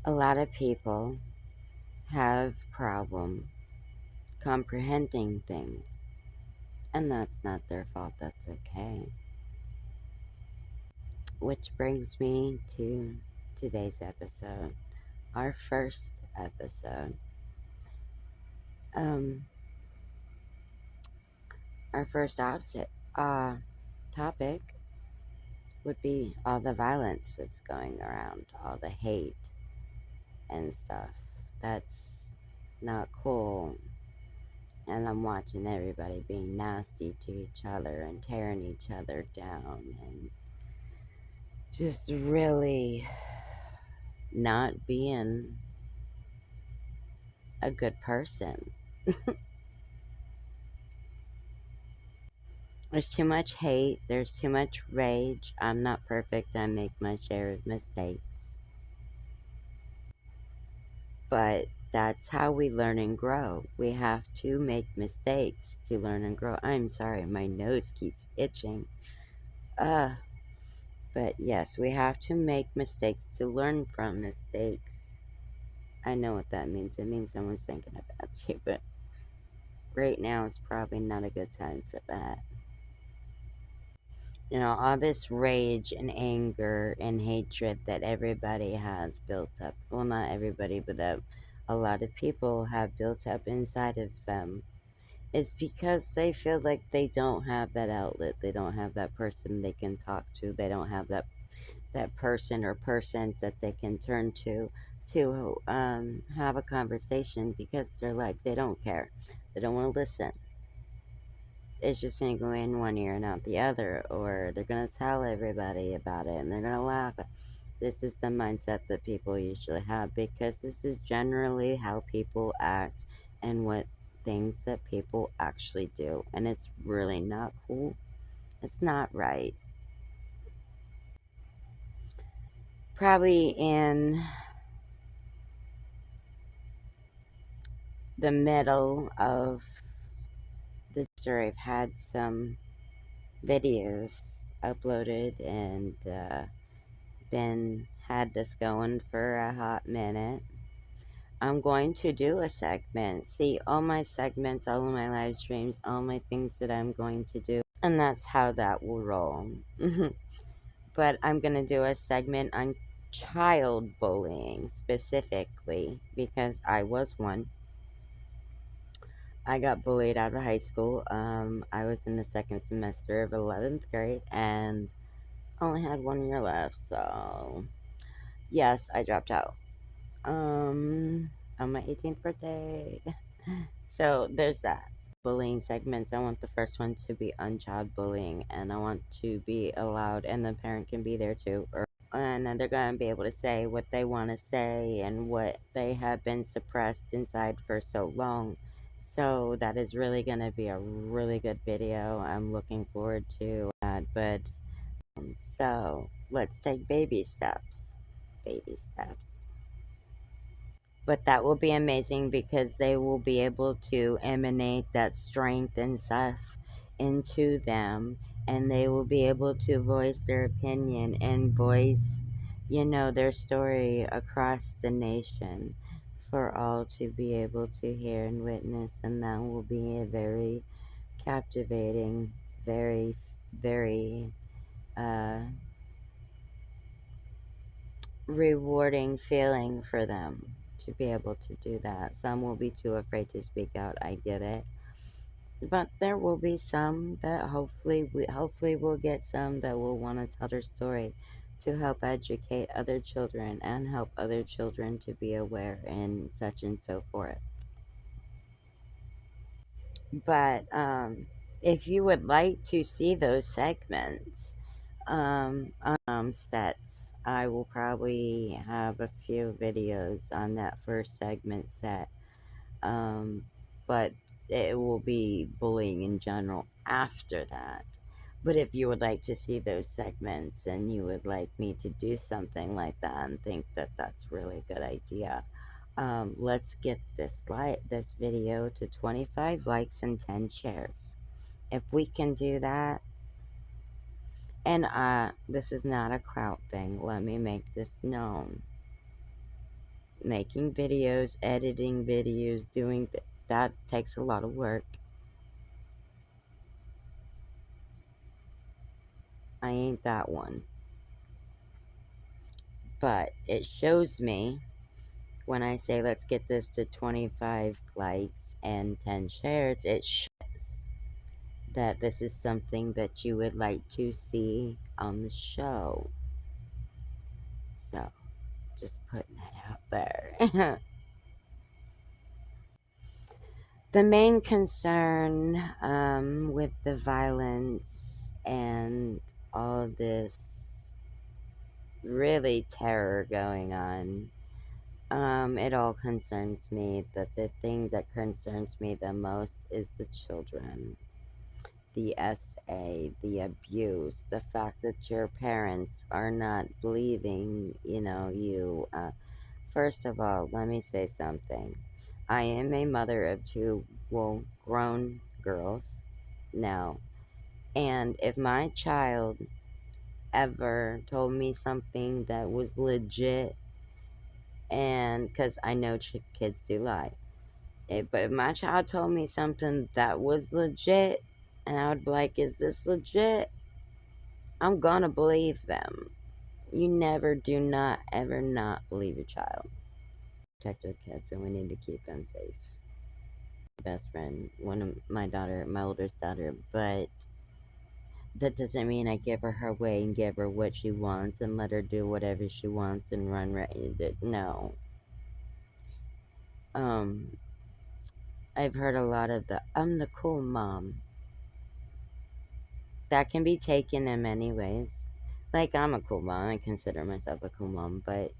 A lot of people have problem comprehending things, and that's not their fault. That's okay. Which brings me to today's episode, our first episode. Um, our first topic would be all the violence that's going around, all the hate and stuff. That's not cool. And I'm watching everybody being nasty to each other and tearing each other down and just really not being a good person. There's too much hate, there's too much rage. I'm not perfect, I make my share of mistakes. But that's how we learn and grow. We have to make mistakes to learn and grow. I'm sorry, my nose keeps itching. Uh, but yes, we have to make mistakes to learn from mistakes. I know what that means. It means someone's thinking about you, but right now is probably not a good time for that. You know, all this rage and anger and hatred that everybody has built up. Well, not everybody, but that a lot of people have built up inside of them is because they feel like they don't have that outlet. They don't have that person they can talk to. They don't have that person or persons that they can turn to have a conversation because they're like they don't care. They don't want to listen. It's just going to go in one ear and out the other, or they're going to tell everybody about it and they're going to laugh. This is the mindset that people usually have because this is generally how people act and what things that people actually do. And it's really not cool. It's not right. Probably in the middle of the story, I've had some videos uploaded and been had this going for a hot minute. I'm going to do a segment. See, all my segments, all of my live streams, all my things that I'm going to do, and that's how that will roll. But I'm going to do a segment on child bullying specifically because I was one. I got bullied out of high school. I was in the second semester of 11th grade and only had 1 year left, so yes, I dropped out. On my 18th birthday. So there's that. Bullying segments. I want the first one to be unchild bullying, and I want to be allowed, and the parent can be there too. And then they're going to be able to say what they want to say and what they have been suppressed inside for so long. So that is really going to be a really good video. I'm looking forward to that. But so let's take baby steps. Baby steps. But that will be amazing because they will be able to emanate that strength and stuff into them, and they will be able to voice their opinion and voice, their story across the nation for all to be able to hear and witness. And that will be a very captivating, very, very uh, rewarding feeling for them to be able to do that. Some will be too afraid to speak out. I get it. But there will be some that hopefully we'll get some that will want to tell their story to help educate other children and help other children to be aware and such and so forth. But if you would like to see those segments, sets, I will probably have a few videos on that first segment set. Um, but it will be bullying in general after that. But if you would like to see those segments and you would like me to do something like that and think that that's really a good idea, let's get this video to 25 likes and 10 shares. If we can do that, and this is not a clout thing, let me make this known. Making videos, editing videos, doing that takes a lot of work. I ain't that one. But it shows me when I say let's get this to 25 likes and 10 shares, it shows that this is something that you would like to see on the show. So, just putting that out there. The main concern with the violence and all of this really terror going on, it all concerns me. But the thing that concerns me the most is the children, the SA, the abuse, the fact that your parents are not believing, you. First of all, let me say something. I am a mother of two, well, grown girls now. And if my child ever told me something that was legit, and because I know kids do lie, but if my child told me something that was legit, and I would be like, is this legit? I'm gonna believe them. You never do not ever not believe your child. Protect our kids, and we need to keep them safe. Best friend, one of my oldest daughter, but that doesn't mean I give her her way and give her what she wants and let her do whatever she wants and run right. No. Um, I've heard a lot of I'm the cool mom. That can be taken in many ways. Like, I'm a cool mom. I consider myself a cool mom, but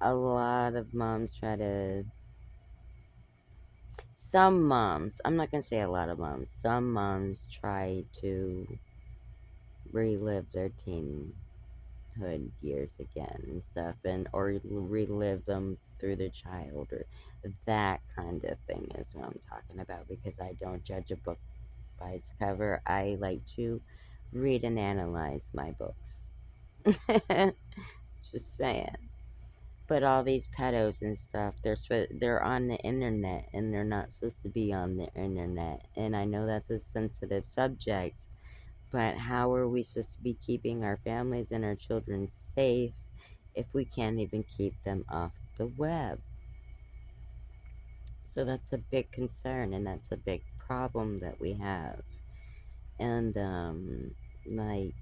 a lot of moms try to. Some moms, I'm not going to say a lot of moms, some moms try to relive their teenhood years again and stuff, and or relive them through their child, or that kind of thing is what I'm talking about, because I don't judge a book by its cover. I like to read and analyze my books. Just saying. But all these pedos and stuff, they're on the internet, and they're not supposed to be on the internet. And I know that's a sensitive subject, but how are we supposed to be keeping our families and our children safe if we can't even keep them off the web? So that's a big concern, and that's a big problem that we have. And like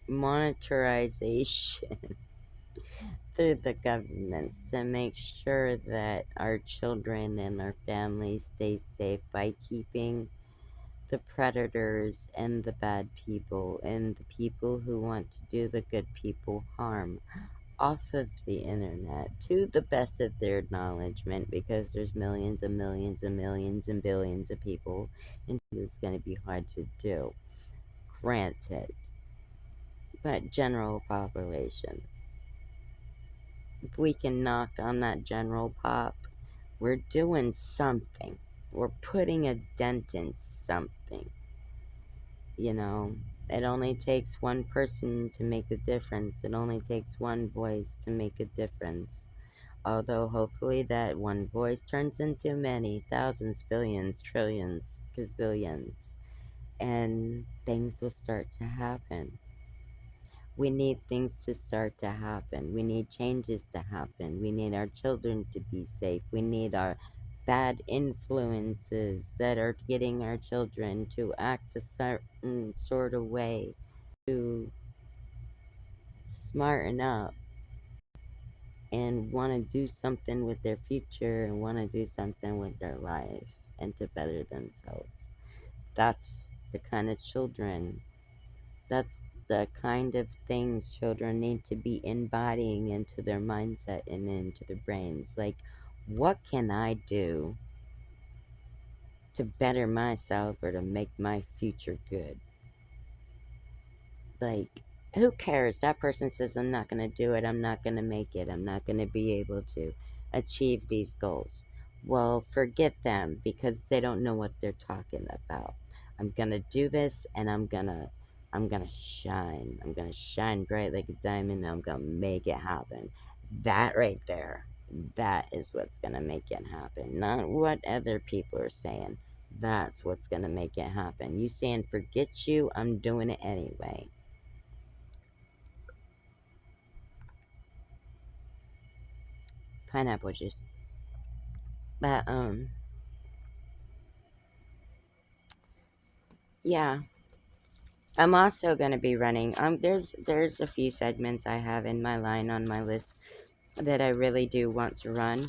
monetarization through the governments to make sure that our children and our families stay safe by keeping the predators and the bad people and the people who want to do the good people harm off of the internet to the best of their acknowledgement, because there's millions and millions and millions and billions of people, and it's going to be hard to do, granted. But general population, if we can knock on that general pop, we're doing something. We're putting a dent in something. You know, it only takes one person to make a difference. It only takes one voice to make a difference. Although hopefully that one voice turns into many thousands, billions, trillions, gazillions, and things will start to happen. We need things to start to happen. We need changes to happen. We need our children to be safe. We need our bad influences that are getting our children to act a certain sort of way to smarten up and want to do something with their future and want to do something with their life and to better themselves. That's the kind of children, that's the kind of things children need to be embodying into their mindset and into their brains. Like, what can I do to better myself or to make my future good? Like, who cares? That person says, I'm not going to do it. I'm not going to make it. I'm not going to be able to achieve these goals. Well, forget them, because they don't know what they're talking about. I'm going to do this, and I'm going to I'm gonna shine. I'm gonna shine bright like a diamond. I'm gonna make it happen. That right there, that is what's gonna make it happen. Not what other people are saying. That's what's gonna make it happen. You saying forget you, I'm doing it anyway. Pineapple juice. But yeah. I'm also gonna be running. There's a few segments I have in my line on my list that I really do want to run.